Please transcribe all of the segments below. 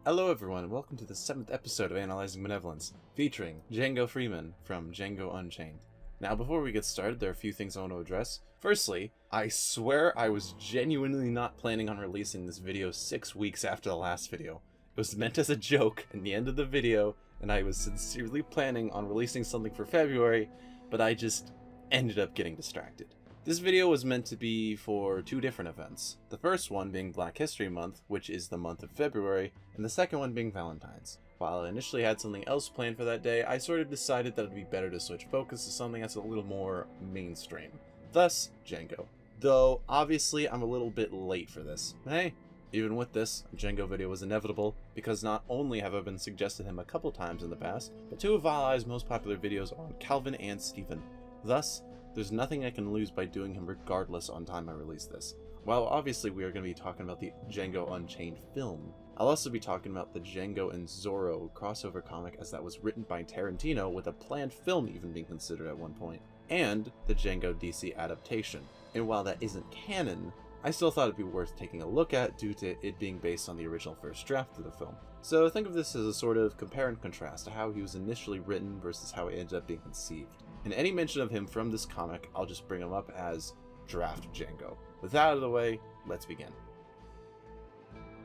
Hello everyone, welcome to the 7th episode of Analyzing Benevolence, featuring Django Freeman from Django Unchained. Now before we get started, there are a few things I want to address. Firstly, I swear I was genuinely not planning on releasing this video 6 weeks after the last video. It was meant as a joke in the end of the video, and I was sincerely planning on releasing something for February, but I just ended up getting distracted. This video was meant to be for two different events. The first one being Black History Month, which is the month of February, and the second one being Valentine's. While I initially had something else planned for that day, I sort of decided that it'd be better to switch focus to something that's a little more mainstream. Thus, Django. Though, obviously, I'm a little bit late for this. Hey, even with this, a Django video was inevitable, because not only have I been suggested him a couple times in the past, but two of Vali's most popular videos are on Calvin and Stephen. Thus, there's nothing I can lose by doing him regardless on time I release this. While obviously we are going to be talking about the Django Unchained film, I'll also be talking about the Django and Zorro crossover comic, as that was written by Tarantino with a planned film even being considered at one point, and the Django DC adaptation. And while that isn't canon, I still thought it'd be worth taking a look at due to it being based on the original first draft of the film. So think of this as a sort of compare and contrast to how he was initially written versus how it ended up being conceived. In any mention of him from this comic, I'll just bring him up as Draft Django. With that out of the way, let's begin.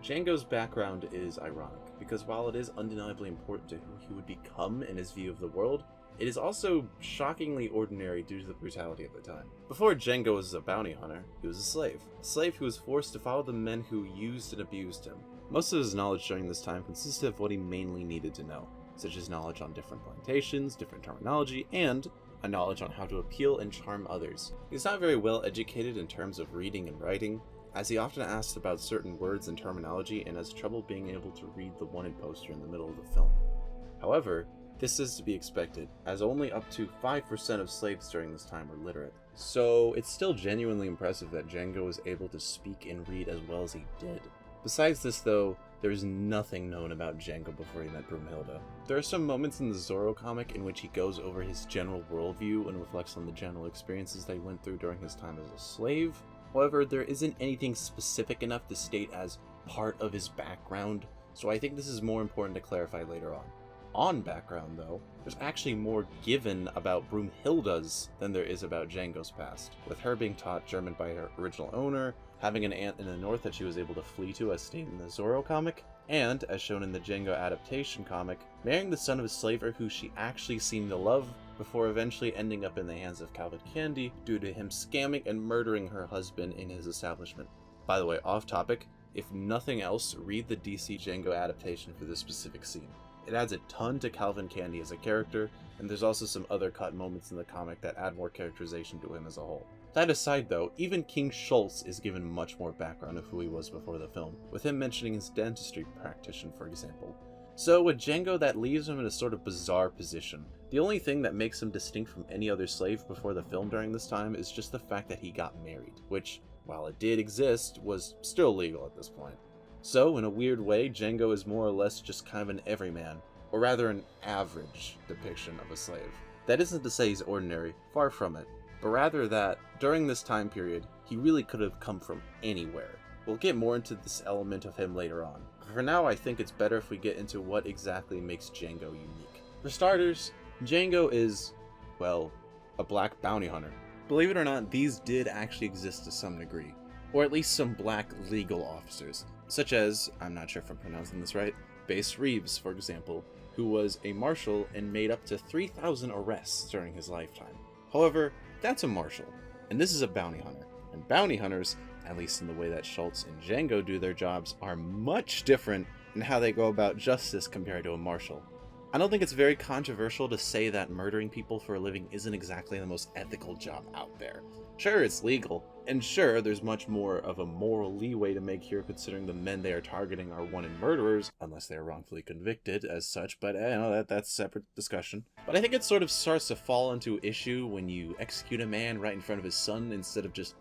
Django's background is ironic, because while it is undeniably important to who he would become in his view of the world, it is also shockingly ordinary due to the brutality of the time. Before Django was a bounty hunter, he was a slave who was forced to follow the men who used and abused him. Most of his knowledge during this time consisted of what he mainly needed to know, such as knowledge on different plantations, different terminology, and a knowledge on how to appeal and charm others. He's not very well educated in terms of reading and writing, as he often asks about certain words and terminology and has trouble being able to read the wanted poster in the middle of the film. However, this is to be expected, as only up to 5% of slaves during this time were literate. So it's still genuinely impressive that Django was able to speak and read as well as he did. Besides this though, there is nothing known about Django before he met Broomhilda. There are some moments in the Zorro comic in which he goes over his general worldview and reflects on the general experiences that he went through during his time as a slave. However, there isn't anything specific enough to state as part of his background, so I think this is more important to clarify later on. On background though, there's actually more given about Broomhilda's than there is about Django's past, with her being taught German by her original owner, having an aunt in the north that she was able to flee to as stated in the Zorro comic, and, as shown in the Django adaptation comic, marrying the son of a slaver who she actually seemed to love, before eventually ending up in the hands of Calvin Candy due to him scamming and murdering her husband in his establishment. By the way, off topic, if nothing else, read the DC Django adaptation for this specific scene. It adds a ton to Calvin Candy as a character, and there's also some other cut moments in the comic that add more characterization to him as a whole. That aside though, even King Schultz is given much more background of who he was before the film, with him mentioning his dentistry practitioner for example. So with Django, that leaves him in a sort of bizarre position. The only thing that makes him distinct from any other slave before the film during this time is just the fact that he got married, which, while it did exist, was still legal at this point. So, in a weird way, Django is more or less just kind of an everyman, or rather an average depiction of a slave. That isn't to say he's ordinary, far from it, but rather that, during this time period, he really could have come from anywhere. We'll get more into this element of him later on. For now, I think it's better if we get into what exactly makes Django unique. For starters, Django is, well, a black bounty hunter. Believe it or not, these did actually exist to some degree, or at least some black legal officers, such as, I'm not sure if I'm pronouncing this right, Bass Reeves, for example, who was a marshal and made up to 3,000 arrests during his lifetime. However, that's a marshal, and this is a bounty hunter, and bounty hunters, at least in the way that Schultz and Django do their jobs, are much different in how they go about justice compared to a marshal. I don't think it's very controversial to say that murdering people for a living isn't exactly the most ethical job out there. Sure, it's legal, and sure, there's much more of a moral leeway to make here considering the men they are targeting are wanted murderers, unless they are wrongfully convicted as such, but that's a separate discussion. But I think it sort of starts to fall into issue when you execute a man right in front of his son instead of just,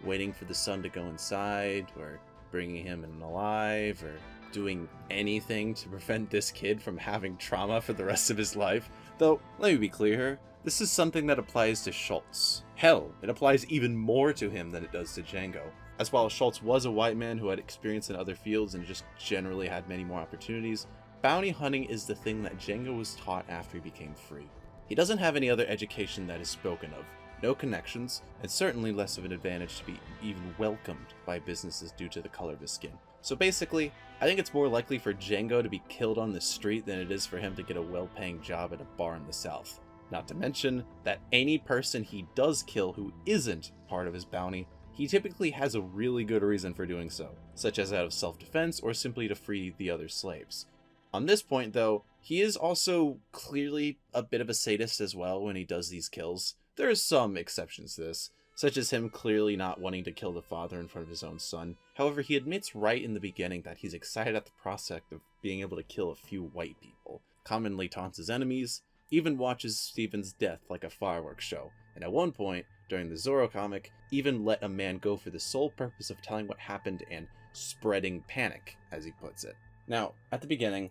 waiting for the son to go inside, or bringing him in alive, or doing anything to prevent this kid from having trauma for the rest of his life. Though, let me be clear here, this is something that applies to Schultz. Hell, it applies even more to him than it does to Django, as while Schultz was a white man who had experience in other fields and just generally had many more opportunities, bounty hunting is the thing that Django was taught after he became free. He doesn't have any other education that is spoken of, no connections, and certainly less of an advantage to be even welcomed by businesses due to the color of his skin. So basically, I think it's more likely for Django to be killed on the street than it is for him to get a well-paying job at a bar in the South. Not to mention that any person he does kill who isn't part of his bounty, he typically has a really good reason for doing so, such as out of self-defense or simply to free the other slaves. On this point though, he is also clearly a bit of a sadist as well when he does these kills. There are some exceptions to this, such as him clearly not wanting to kill the father in front of his own son. However, he admits right in the beginning that he's excited at the prospect of being able to kill a few white people, commonly taunts his enemies, even watches Stephen's death like a fireworks show, and at one point, during the Zorro comic, even let a man go for the sole purpose of telling what happened and spreading panic, as he puts it. Now, at the beginning,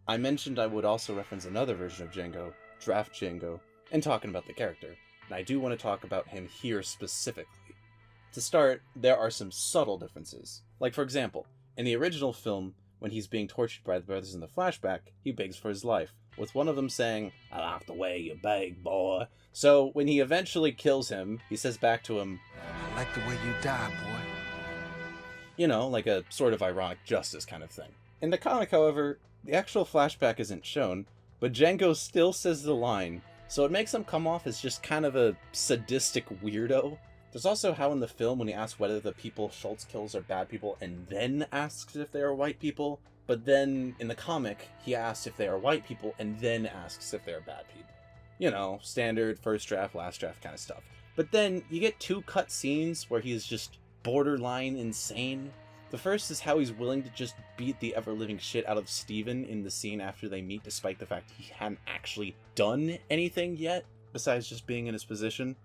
I mentioned I would also reference another version of Django, Draft Django, and talking about the character, and I do want to talk about him here specifically. To start, there are some subtle differences. Like for example, in the original film, when he's being tortured by the brothers in the flashback, he begs for his life, with one of them saying, "I like the way you beg, boy." So when he eventually kills him, he says back to him, "I like the way you die, boy." You know, like a sort of ironic justice kind of thing. In the comic, however, the actual flashback isn't shown, but Django still says the line, so it makes him come off as just kind of a sadistic weirdo. There's also how in the film when he asks whether the people Schultz kills are bad people and then asks if they are white people, but then in the comic he asks if they are white people and then asks if they are bad people. You know, standard first draft, last draft kind of stuff. But then you get two cut scenes where he is just borderline insane. The first is how he's willing to just beat the ever-living shit out of Steven in the scene after they meet, despite the fact he hadn't actually done anything yet, besides just being in his position.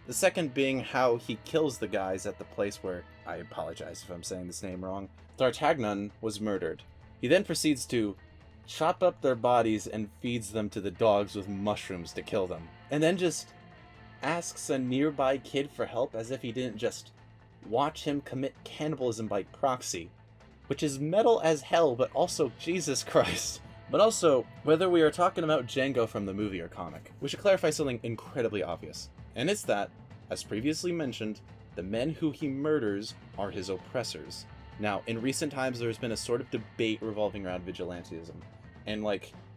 The second being how he kills the guys at the place where, I apologize if I'm saying this name wrong, D'Artagnan was murdered. He then proceeds to chop up their bodies and feeds them to the dogs with mushrooms to kill them. And then just asks a nearby kid for help as if he didn't just watch him commit cannibalism by proxy. Which is metal as hell, but also Jesus Christ. But also, whether we are talking about Django from the movie or comic, we should clarify something incredibly obvious. And it's that, as previously mentioned, the men who he murders are his oppressors. Now, in recent times there's been a sort of debate revolving around vigilantism. And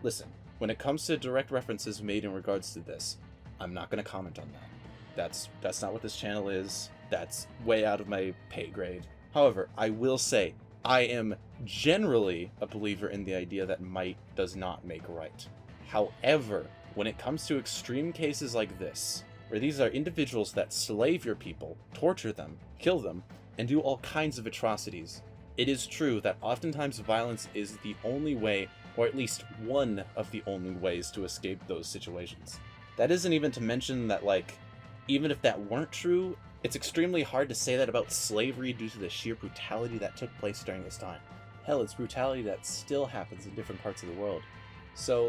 listen, when it comes to direct references made in regards to this, I'm not going to comment on that. That's not what this channel is. That's way out of my pay grade. However, I will say, I am generally a believer in the idea that might does not make right. However, when it comes to extreme cases like this, where these are individuals that slave your people, torture them, kill them, and do all kinds of atrocities, it is true that oftentimes violence is the only way, or at least one of the only ways to escape those situations. That isn't even to mention that, even if that weren't true, it's extremely hard to say that about slavery due to the sheer brutality that took place during this time. Hell, it's brutality that still happens in different parts of the world. So,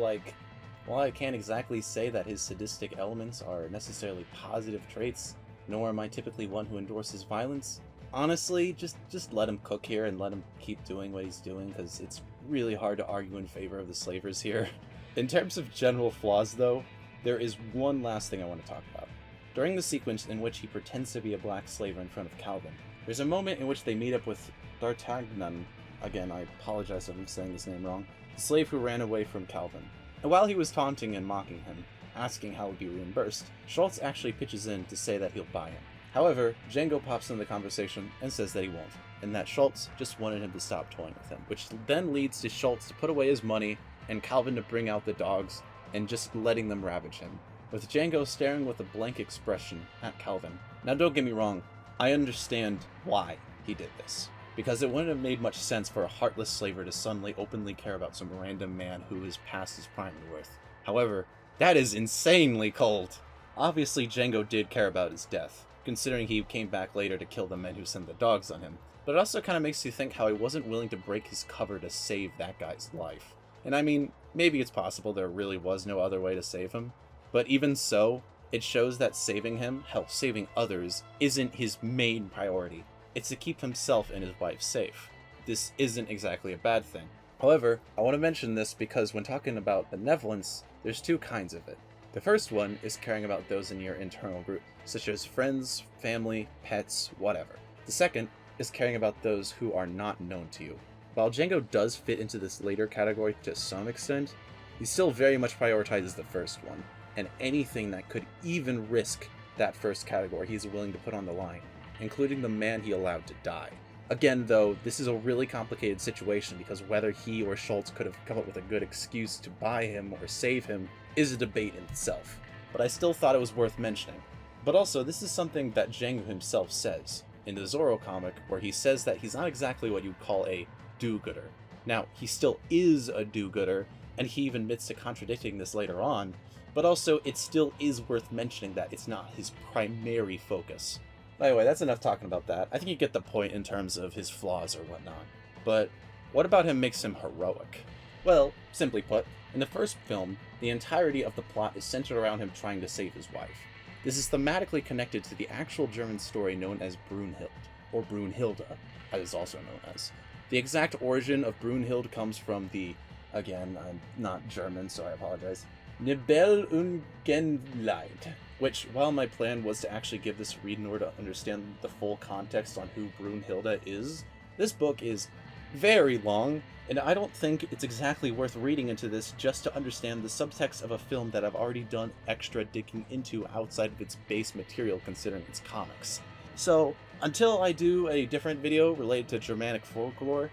while I can't exactly say that his sadistic elements are necessarily positive traits, nor am I typically one who endorses violence, honestly, just let him cook here and let him keep doing what he's doing, because it's really hard to argue in favor of the slavers here. In terms of general flaws, though, there is one last thing I want to talk about. During the sequence in which he pretends to be a black slaver in front of Calvin, there's a moment in which they meet up with D'Artagnan, again, I apologize if I'm saying this name wrong, the slave who ran away from Calvin. And while he was taunting and mocking him, asking how he'll be reimbursed, Schultz actually pitches in to say that he'll buy him. However, Django pops in the conversation and says that he won't, and that Schultz just wanted him to stop toying with him, which then leads to Schultz to put away his money and Calvin to bring out the dogs and just letting them ravage him, with Django staring with a blank expression at Calvin. Now don't get me wrong, I understand why he did this, because it wouldn't have made much sense for a heartless slaver to suddenly openly care about some random man who is past his primary worth. However, that is insanely cold. Obviously Django did care about his death, considering he came back later to kill the men who sent the dogs on him, but it also kind of makes you think how he wasn't willing to break his cover to save that guy's life. And I mean, maybe it's possible there really was no other way to save him, but even so, It shows that saving him, hell, saving others, isn't his main priority. It's to keep himself and his wife safe. This isn't exactly a bad thing. However, I want to mention this because when talking about benevolence, there's two kinds of it. The first one is caring about those in your internal group, such as friends, family, pets, whatever. The second is caring about those who are not known to you. While Django does fit into this later category to some extent, he still very much prioritizes the first one, and anything that could even risk that first category he's willing to put on the line, including the man he allowed to die. Again, though, this is a really complicated situation because whether he or Schultz could have come up with a good excuse to buy him or save him is a debate in itself, but I still thought it was worth mentioning. But also, this is something that Django himself says in the Zorro comic, where he says that he's not exactly what you'd call a do-gooder. Now, he still is a do-gooder, and he even admits to contradicting this later on, but also it still is worth mentioning that it's not his primary focus. Anyway, that's enough talking about that. I think you get the point in terms of his flaws or whatnot. But what about him makes him heroic? Well, simply put, in the first film, the entirety of the plot is centered around him trying to save his wife. This is thematically connected to the actual German story known as Brunhild, or Brunhilde, as it's also known as. The exact origin of Brunhild comes from the, again, I'm not German, so I apologize, Nibelungenlied, which, while my plan was to actually give this read in order to understand the full context on who Brunhilde is, this book is very long, and I don't think it's exactly worth reading into this just to understand the subtext of a film that I've already done extra digging into outside of its base material considering its comics. So, until I do a different video related to Germanic folklore,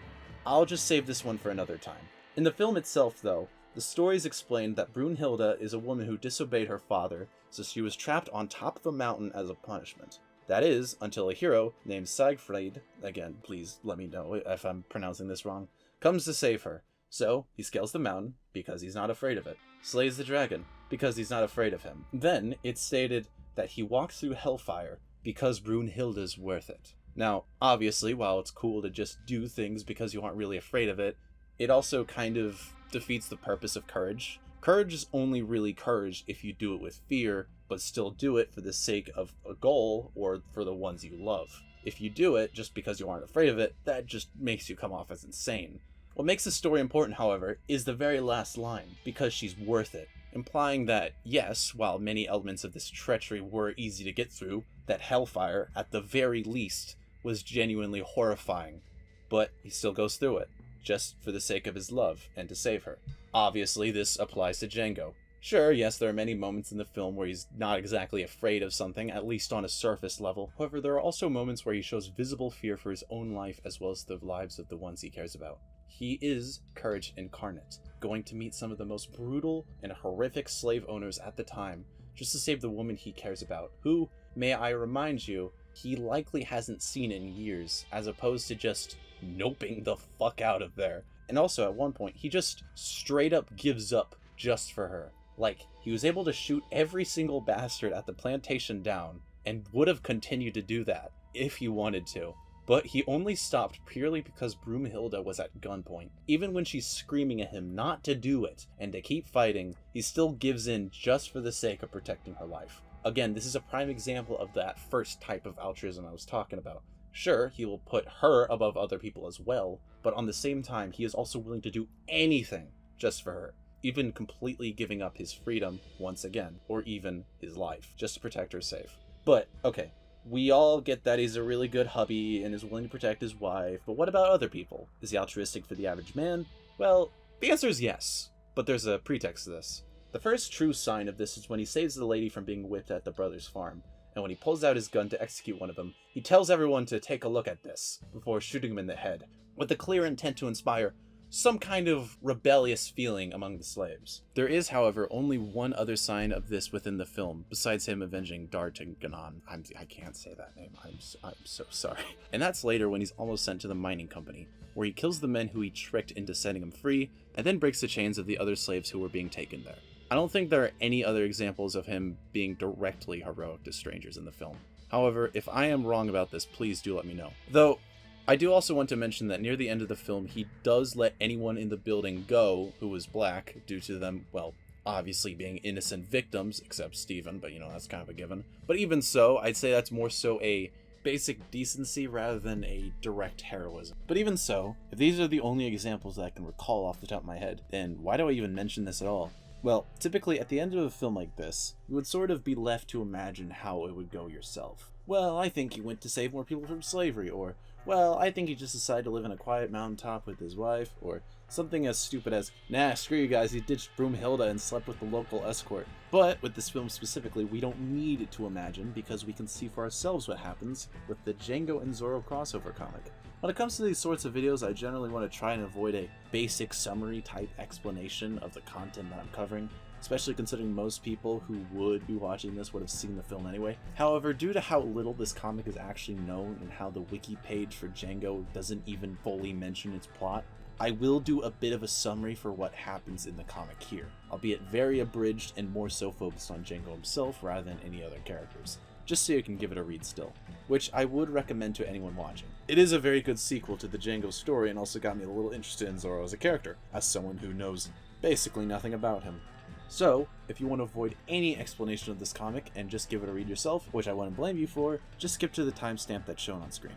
I'll just save this one for another time. In the film itself, though, the stories explain that Brunhilde is a woman who disobeyed her father, so she was trapped on top of a mountain as a punishment. That is, until a hero named Siegfried, again, please let me know if I'm pronouncing this wrong, comes to save her. So, he scales the mountain, because he's not afraid of it, slays the dragon, because he's not afraid of him. Then, it's stated that he walks through hellfire, because Brunhilde's worth it. Now, obviously, while it's cool to just do things because you aren't really afraid of it, it also kind of defeats the purpose of courage. Courage is only really courage if you do it with fear, but still do it for the sake of a goal or for the ones you love. If you do it just because you aren't afraid of it, that just makes you come off as insane. What makes the story important, however, is the very last line, because she's worth it, implying that, yes, while many elements of this treachery were easy to get through, that hellfire, at the very least, was genuinely horrifying, but he still goes through it, just for the sake of his love and to save her. Obviously, this applies to Django. Sure, yes, there are many moments in the film where he's not exactly afraid of something, at least on a surface level. However, there are also moments where he shows visible fear for his own life as well as the lives of the ones he cares about. He is courage incarnate, going to meet some of the most brutal and horrific slave owners at the time, just to save the woman he cares about, who, may I remind you, he likely hasn't seen in years, as opposed to just noping the fuck out of there. And also, at one point, he just straight up gives up just for her. Like, he was able to shoot every single bastard at the plantation down, and would have continued to do that, if he wanted to. But he only stopped purely because Brunhilde was at gunpoint. Even when she's screaming at him not to do it, and to keep fighting, he still gives in just for the sake of protecting her life. Again, this is a prime example of that first type of altruism I was talking about. Sure, he will put her above other people as well, but on the same time, he is also willing to do anything just for her. Even completely giving up his freedom once again, or even his life, just to protect her safe. But, okay, we all get that he's a really good hubby and is willing to protect his wife, but what about other people? Is he altruistic for the average man? Well, the answer is yes, but there's a pretext to this. The first true sign of this is when he saves the lady from being whipped at the brother's farm, and when he pulls out his gun to execute one of them, he tells everyone to take a look at this, before shooting him in the head, with the clear intent to inspire some kind of rebellious feeling among the slaves. There is, however, only one other sign of this within the film, besides him avenging D'Artagnan. I can't say that name, I'm so sorry. And that's later when he's almost sent to the mining company, where he kills the men who he tricked into setting him free, and then breaks the chains of the other slaves who were being taken there. I don't think there are any other examples of him being directly heroic to strangers in the film. However, if I am wrong about this, please do let me know. Though, I do also want to mention that near the end of the film, he does let anyone in the building go who was black due to them, well, obviously being innocent victims, except Steven, but that's kind of a given. But even so, I'd say that's more so a basic decency rather than a direct heroism. But even so, if these are the only examples that I can recall off the top of my head, then why do I even mention this at all? Well, typically at the end of a film like this, you would sort of be left to imagine how it would go yourself. Well, I think he went to save more people from slavery, or, well, I think he just decided to live in a quiet mountaintop with his wife, or something as stupid as, nah, screw you guys, he ditched Broomhilda and slept with the local escort. But with this film specifically, we don't need to imagine because we can see for ourselves what happens with the Django and Zorro crossover comic. When it comes to these sorts of videos, I generally want to try and avoid a basic summary type explanation of the content that I'm covering, especially considering most people who would be watching this would have seen the film anyway. However, due to how little this comic is actually known and how the wiki page for Django doesn't even fully mention its plot, I will do a bit of a summary for what happens in the comic here, albeit very abridged and more so focused on Django himself rather than any other characters, just so you can give it a read still, which I would recommend to anyone watching. It is a very good sequel to the Django story and also got me a little interested in Zorro as a character, as someone who knows basically nothing about him. So, if you want to avoid any explanation of this comic and just give it a read yourself, which I wouldn't blame you for, just skip to the timestamp that's shown on screen.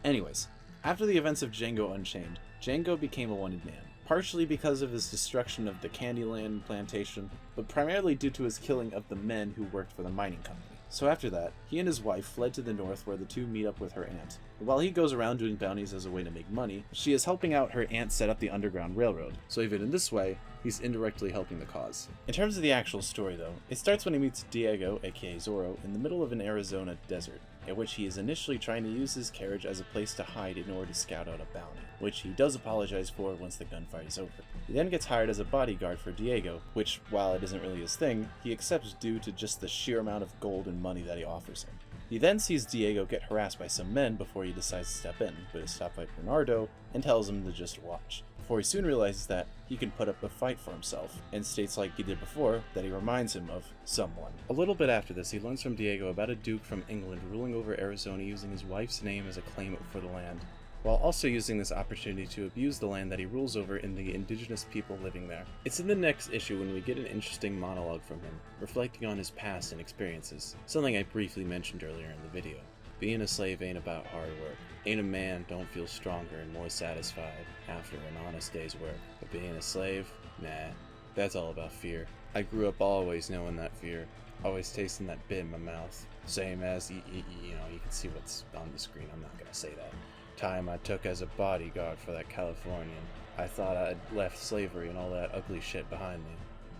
Anyways, after the events of Django Unchained, Django became a wanted man, partially because of his destruction of the Candyland plantation, but primarily due to his killing of the men who worked for the mining company. So after that, he and his wife fled to the north where the two meet up with her aunt. And while he goes around doing bounties as a way to make money, she is helping out her aunt set up the Underground Railroad, so even in this way, he's indirectly helping the cause. In terms of the actual story though, it starts when he meets Diego, aka Zorro, in the middle of an Arizona desert, in which he is initially trying to use his carriage as a place to hide in order to scout out a bounty, which he does apologize for once the gunfight is over. He then gets hired as a bodyguard for Diego, which, while it isn't really his thing, he accepts due to just the sheer amount of gold and money that he offers him. He then sees Diego get harassed by some men before he decides to step in, but is stopped by Bernardo and tells him to just watch, before he soon realizes that he can put up a fight for himself, and states like he did before that he reminds him of someone. A little bit after this, he learns from Diego about a duke from England ruling over Arizona using his wife's name as a claimant for the land, while also using this opportunity to abuse the land that he rules over and the indigenous people living there. It's in the next issue when we get an interesting monologue from him, reflecting on his past and experiences, something I briefly mentioned earlier in the video. Being a slave ain't about hard work. Ain't a man don't feel stronger and more satisfied after an honest day's work. But being a slave? Nah, that's all about fear. I grew up always knowing that fear, always tasting that bit in my mouth. Same as, you can see what's on the screen, I'm not gonna say that. Time I took as a bodyguard for that Californian. I thought I'd left slavery and all that ugly shit behind me.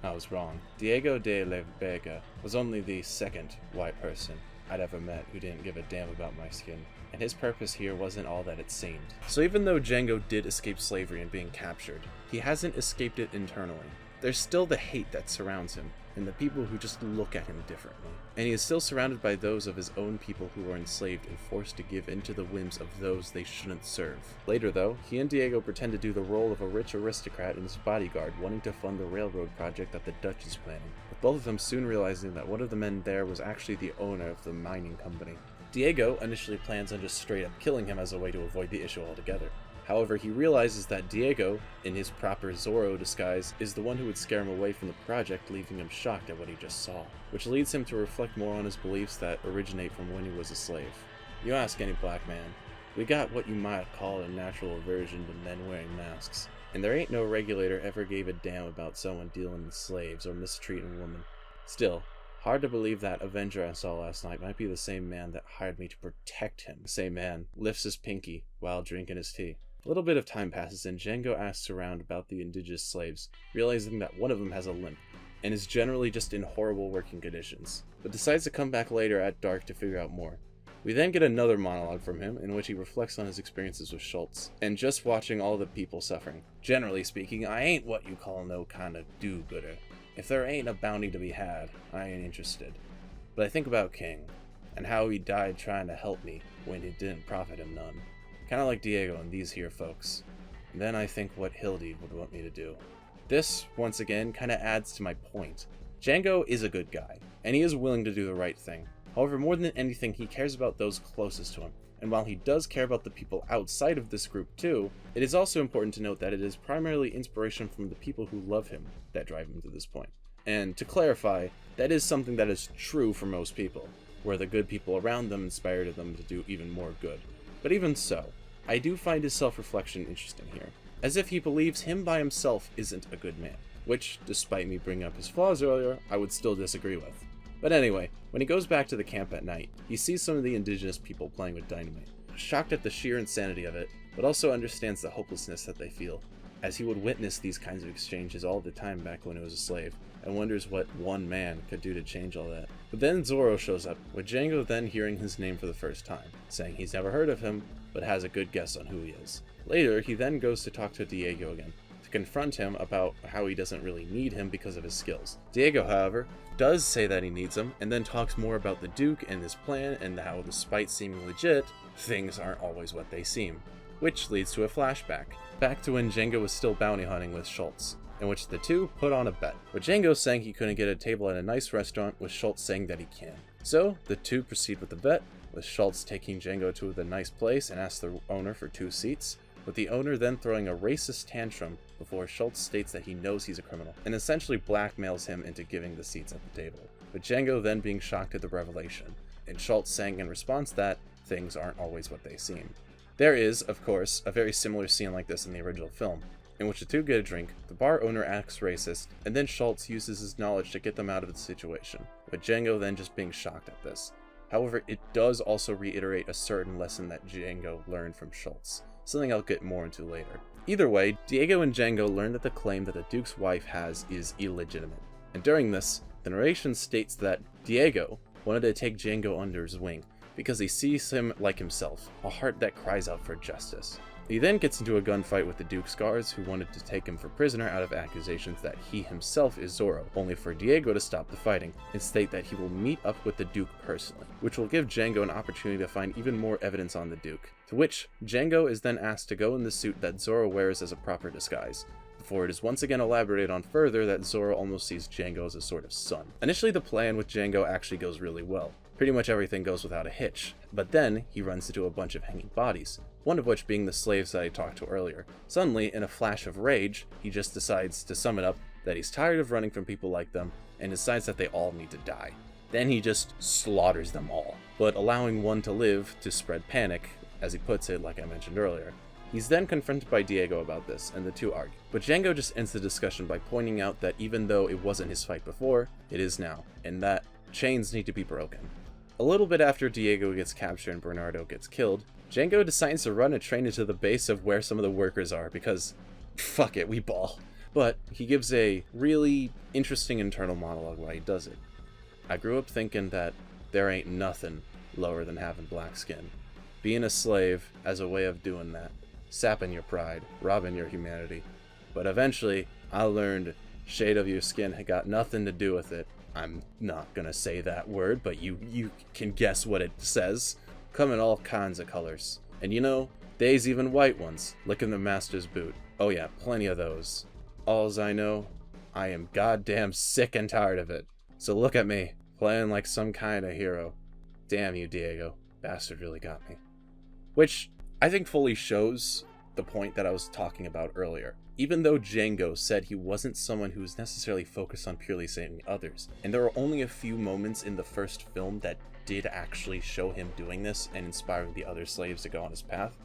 I was wrong. Diego de la Vega was only the second white person I'd ever met who didn't give a damn about my skin, and his purpose here wasn't all that it seemed. So even though Django did escape slavery and being captured, he hasn't escaped it internally. There's still the hate that surrounds him, and the people who just look at him differently. And he is still surrounded by those of his own people who are enslaved and forced to give in to the whims of those they shouldn't serve. Later though, he and Diego pretend to do the role of a rich aristocrat and his bodyguard wanting to fund the railroad project that the Dutch is planning, with both of them soon realizing that one of the men there was actually the owner of the mining company. Diego initially plans on just straight up killing him as a way to avoid the issue altogether. However, he realizes that Diego, in his proper Zorro disguise, is the one who would scare him away from the project, leaving him shocked at what he just saw, which leads him to reflect more on his beliefs that originate from when he was a slave. You ask any black man, we got what you might call a natural aversion to men wearing masks, and there ain't no regulator ever gave a damn about someone dealing with slaves or mistreating women. Still, hard to believe that Avenger I saw last night might be the same man that hired me to protect him. The same man lifts his pinky while drinking his tea. A little bit of time passes and Django asks around about the indigenous slaves, realizing that one of them has a limp, and is generally just in horrible working conditions, but decides to come back later at dark to figure out more. We then get another monologue from him in which he reflects on his experiences with Schultz, and just watching all the people suffering. Generally speaking, I ain't what you call no kind of do-gooder. If there ain't a bounty to be had, I ain't interested. But I think about King, and how he died trying to help me when it didn't profit him none. Kinda like Diego and these here folks. And then I think what Hildy would want me to do. This, once again, kinda adds to my point. Django is a good guy, and he is willing to do the right thing. However, more than anything, he cares about those closest to him. And while he does care about the people outside of this group too, it is also important to note that it is primarily inspiration from the people who love him that drive him to this point. And to clarify, that is something that is true for most people, where the good people around them inspired them to do even more good. But even so, I do find his self-reflection interesting here, as if he believes him by himself isn't a good man, which, despite me bringing up his flaws earlier, I would still disagree with. But anyway, when he goes back to the camp at night, he sees some of the indigenous people playing with dynamite, shocked at the sheer insanity of it, but also understands the hopelessness that they feel, as he would witness these kinds of exchanges all the time back when he was a slave, and wonders what one man could do to change all that. But then Zorro shows up, with Django then hearing his name for the first time, saying he's never heard of him, but has a good guess on who he is. Later, he then goes to talk to Django again, to confront him about how he doesn't really need him because of his skills. Django, however, does say that he needs him, and then talks more about the Duke and his plan, and how, despite seeming legit, things aren't always what they seem. Which leads to a flashback, back to when Django was still bounty hunting with Schultz, in which the two put on a bet, with Django saying he couldn't get a table at a nice restaurant, with Schultz saying that he can. So, the two proceed with the bet, with Schultz taking Django to the nice place and asks the owner for 2 seats, with the owner then throwing a racist tantrum before Schultz states that he knows he's a criminal, and essentially blackmails him into giving the seats at the table, with Django then being shocked at the revelation, and Schultz saying in response that things aren't always what they seem. There is, of course, a very similar scene like this in the original film, in which the two get a drink, the bar owner acts racist, and then Schultz uses his knowledge to get them out of the situation, with Django then just being shocked at this. However, it does also reiterate a certain lesson that Django learned from Schultz, something I'll get more into later. Either way, Django and Django learn that the claim that the Duke's wife has is illegitimate, and during this, the narration states that Django wanted to take Django under his wing, because he sees him like himself, a heart that cries out for justice. He then gets into a gunfight with the Duke's guards, who wanted to take him for prisoner out of accusations that he himself is Zorro, only for Django to stop the fighting and state that he will meet up with the Duke personally, which will give Django an opportunity to find even more evidence on the Duke, to which Django is then asked to go in the suit that Zorro wears as a proper disguise, before it is once again elaborated on further that Zorro almost sees Django as a sort of son. Initially, the plan with Django actually goes really well. Pretty much everything goes without a hitch, but then he runs into a bunch of hanging bodies, one of which being the slaves that I talked to earlier. Suddenly, in a flash of rage, he just decides, to sum it up, that he's tired of running from people like them, and decides that they all need to die. Then he just slaughters them all, but allowing one to live to spread panic, as he puts it, like I mentioned earlier. He's then confronted by Django about this, and the two argue. But Django just ends the discussion by pointing out that even though it wasn't his fight before, it is now, and that chains need to be broken. A little bit after Django gets captured and Bernardo gets killed, Django decides to run a train into the base of where some of the workers are because, fuck it, we ball. But he gives a really interesting internal monologue while he does it. I grew up thinking that there ain't nothing lower than having black skin. Being a slave as a way of doing that, sapping your pride, robbing your humanity. But eventually, I learned shade of your skin had got nothing to do with it. I'm not gonna say that word, but you can guess what it says. Come in all kinds of colors. And you know, there's even white ones, licking the master's boot. Oh yeah, plenty of those. Alls I know, I am goddamn sick and tired of it. So look at me, playing like some kind of hero. Damn you, Diego. Bastard really got me. Which I think fully shows the point that I was talking about earlier. Even though Django said he wasn't someone who was necessarily focused on purely saving others, and there were only a few moments in the first film that did actually show him doing this and inspiring the other slaves to go on his path,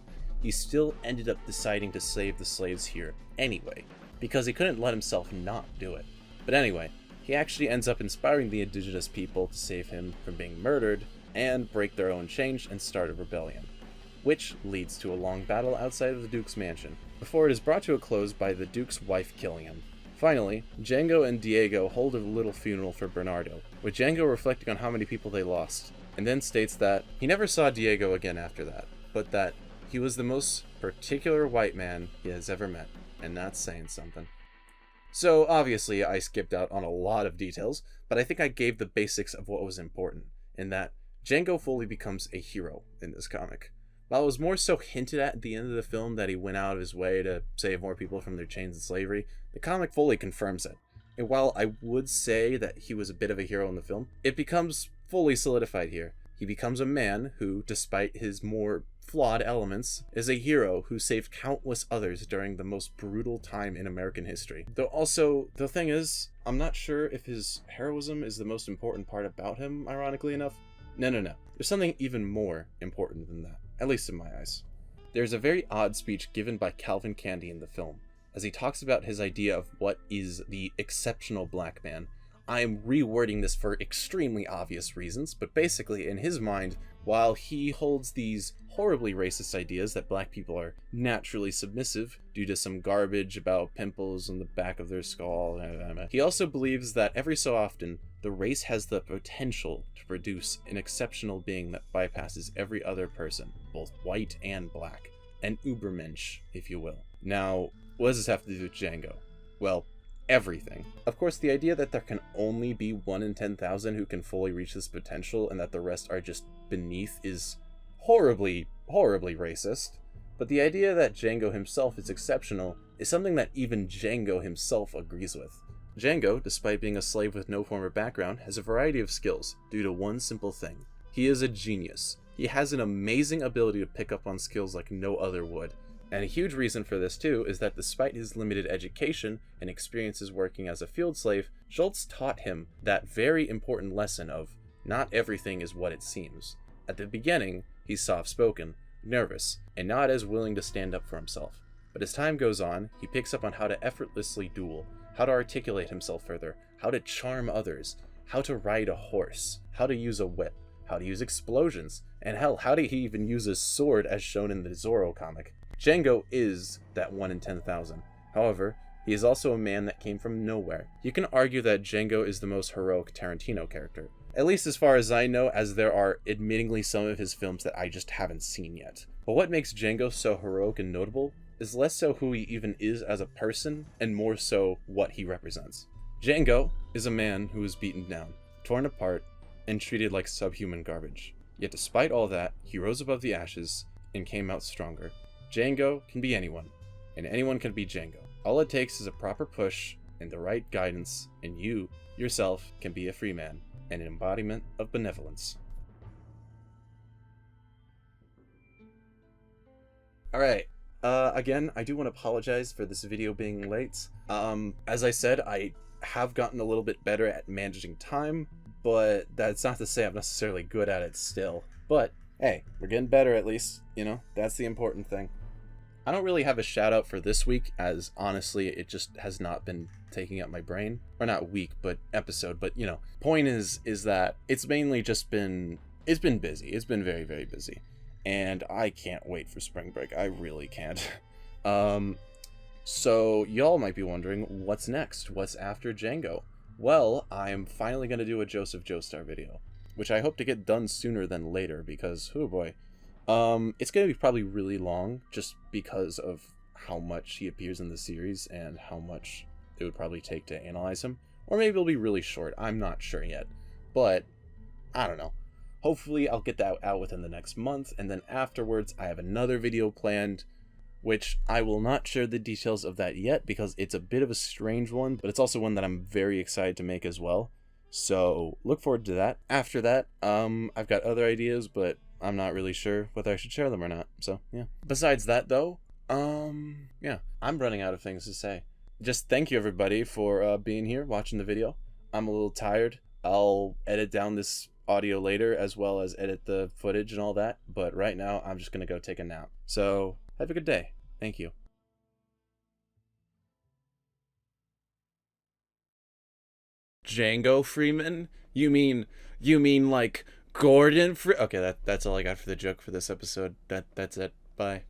he still ended up deciding to save the slaves here anyway, because he couldn't let himself not do it. But anyway, he actually ends up inspiring the indigenous people to save him from being murdered and break their own chains and start a rebellion, which leads to a long battle outside of the Duke's mansion, before it is brought to a close by the Duke's wife killing him. Finally, Django and Django hold a little funeral for Bernardo, with Django reflecting on how many people they lost, and then states that he never saw Django again after that, but that he was the most particular white man he has ever met, and that's saying something. So obviously I skipped out on a lot of details, but I think I gave the basics of what was important, in that Django fully becomes a hero in this comic. While it was more so hinted at the end of the film that he went out of his way to save more people from their chains and slavery, the comic fully confirms it. And while I would say that he was a bit of a hero in the film, it becomes fully solidified here. He becomes a man who, despite his more flawed elements, is a hero who saved countless others during the most brutal time in American history. Though also, the thing is, I'm not sure if his heroism is the most important part about him, ironically enough. No. There's something even more important than that, at least in my eyes. There's a very odd speech given by Calvin Candy in the film, as he talks about his idea of what is the exceptional black man. I am rewording this for extremely obvious reasons, but basically, in his mind, while he holds these horribly racist ideas that black people are naturally submissive due to some garbage about pimples on the back of their skull, he also believes that every so often, the race has the potential to produce an exceptional being that bypasses every other person, both white and black. An Ubermensch, if you will. Now, what does this have to do with Django? Well, everything. Of course, the idea that there can only be 1 in 10,000 who can fully reach this potential and that the rest are just beneath is horribly racist. But the idea that Django himself is exceptional is something that even Django himself agrees with. Django, despite being a slave with no former background, has a variety of skills due to one simple thing. He is a genius. He has an amazing ability to pick up on skills like no other would. And a huge reason for this too is that despite his limited education and experiences working as a field slave, Schultz taught him that very important lesson of not everything is what it seems. At the beginning, he's soft-spoken, nervous, and not as willing to stand up for himself. But as time goes on, he picks up on how to effortlessly duel, how to articulate himself further, how to charm others, how to ride a horse, how to use a whip, how to use explosions, and hell, how to even use a sword as shown in the Zorro comic. Django is that 1 in 10,000. However, he is also a man that came from nowhere. You can argue that Django is the most heroic Tarantino character, at least as far as I know, as there are admittingly some of his films that I just haven't seen yet. But what makes Django so heroic and notable is less so who he even is as a person, and more so what he represents. Django is a man who was beaten down, torn apart, and treated like subhuman garbage. Yet despite all that, he rose above the ashes and came out stronger. Django can be anyone, and anyone can be Django. All it takes is a proper push and the right guidance, and you, yourself, can be a free man, and an embodiment of benevolence. Alright, again, I do want to apologize for this video being late. As I said, I have gotten a little bit better at managing time, but that's not to say I'm necessarily good at it still. But, hey, we're getting better at least, you know, that's the important thing. I don't really have a shout out for this week, as honestly it just has not been taking up my brain. Or not week, but episode, but you know, point is that it's mainly just been, it's been busy. It's been very, very busy. And I can't wait for spring break. I really can't. So y'all might be wondering, what's next? What's after Django? Well, I'm finally going to do a Joseph Joestar video, which I hope to get done sooner than later because, oh boy. It's going to be probably really long just because of how much he appears in the series and how much it would probably take to analyze him. Or maybe it'll be really short. I'm not sure yet. But, I don't know. Hopefully I'll get that out within the next month, and then afterwards I have another video planned, which I will not share the details of that yet because it's a bit of a strange one, but it's also one that I'm very excited to make as well. So, look forward to that. After that, I've got other ideas, but I'm not really sure whether I should share them or not, so yeah. Besides that though, yeah, I'm running out of things to say. Just thank you everybody for being here, watching the video. I'm a little tired. I'll edit down this audio later as well as edit the footage and all that, but right now I'm just gonna go take a nap. So, have a good day. Thank you. Django Freeman? You mean like Gordon Free? Okay, that's all I got for the joke for this episode. That's it. Bye.